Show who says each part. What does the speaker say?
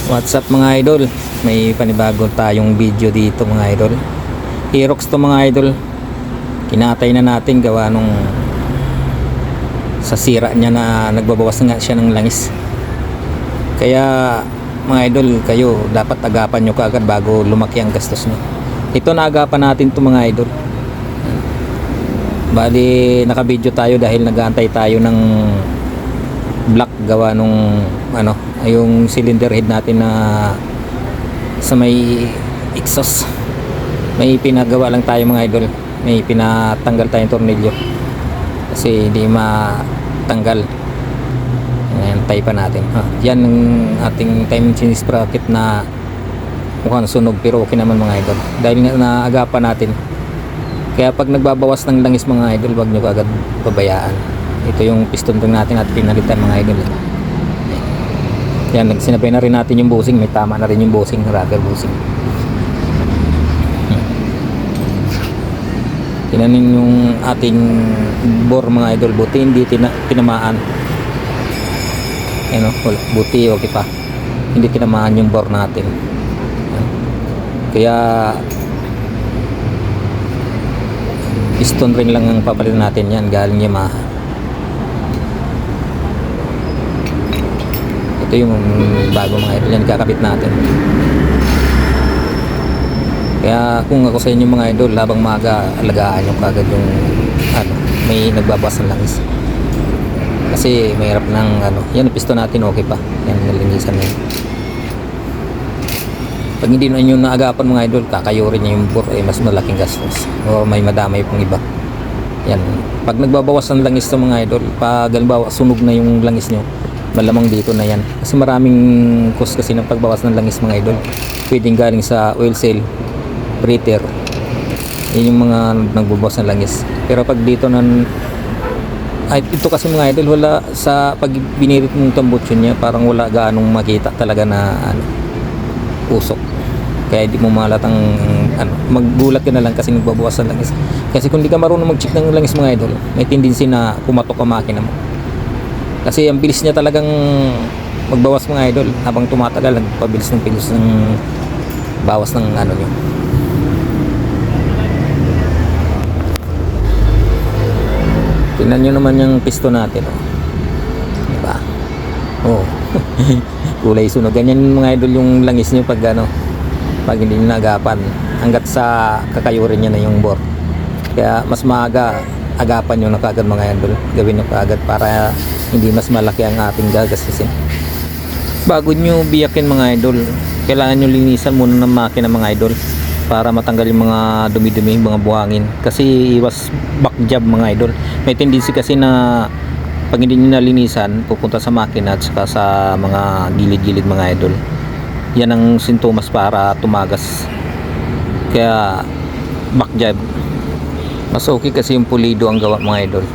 Speaker 1: What's up mga idol? May panibago tayong video dito mga idol. Aerox to mga idol. Kinatay na natin gawa nung sa sira niya na nagbabawas nga siya ng langis. Kaya mga idol, kayo dapat agapan nyo kaagad bago lumaki ang gastos nyo. Ito naagapan natin to mga idol. Bali naka-video tayo dahil nag-aantay tayo ng black gawa nung yung cylinder head natin na sa may exhaust. May pinagawa lang tayo mga idol, may pinatanggal tayong tornilyo kasi hindi matanggal. Antay pa natin. Yan ang ating time chain sprocket na mukhang sunog pero okay naman mga idol dahil nga naagapan natin. Kaya pag nagbabawas ng langis mga idol, wag nyo agad pabayaan. Ito yung piston ring natin at pinalitan mga idol. Yan, nagsinabay na rin natin yung bushing. May tama na rin yung bushing, rubber bushing. Tinanin yung ating bore mga idol. Buti hindi tinamaan. Yan, buti okay pa. Hindi tinamaan yung bore natin. Yan. Kaya piston ring lang ang papalitan natin yan galing Yamaha. Ito yung bago mga idol, yan kakabit natin. Kaya kung ako sa inyo mga idol, habang maaga alagaan nyo kagad yung may nagbabawas ng langis kasi mahirap ng yan yung piston natin okay pa, yan nalinisan na yun. Pag hindi na nyo naagapan mga idol, kakayurin nyo yung bore, mas malaking gastos o may madamay pong iba. Yan, pag nagbabawas ng langis to mga idol, pag halimbawa sunog na yung langis nyo, malamang dito na yan kasi maraming cost kasi ng pagbawas ng langis mga idol. Pwedeng galing sa oil seal, breather, yun yung mga nagbabawas ng langis. Pero pag dito ito kasi mga idol, wala sa pag binirit mong tambutso niya, parang wala gaanong makita talaga na usok. Kaya hindi mo malatang maggulat ka na lang kasi nagbabawas ng langis. Kasi kung di ka marunong mag-check ng langis mga idol, may tendency na kumatok ang makina mo. Kasi ang bilis niya talagang magbawas mga idol. Habang tumatagal, nagpabilis ng bawas ng nyo. Tingnan nyo naman yung piston natin. Diba? Oh. Kulay sunog. Ganyan mga idol yung langis nyo pag pag hindi nyo nagapan. Hanggat sa kakayurin nyo na yung bore. Kaya mas maaga agapan nyo na kagad mga idol. Gawin nyo kagad para hindi mas malaki ang ating gagastusin. Bago nyo biyakin mga idol, kailangan nyo linisan muna ng makina mga idol para matanggal yung mga dumi-dumi, mga buhangin. Kasi iwas back job mga idol. May tendency kasi na pag hindi nyo nalinisan, pupunta sa makina at saka sa mga gilid-gilid mga idol. Yan ang sintomas para tumagas. Kaya back job. Mas okay kasi yung pulido ang gawa mga idol.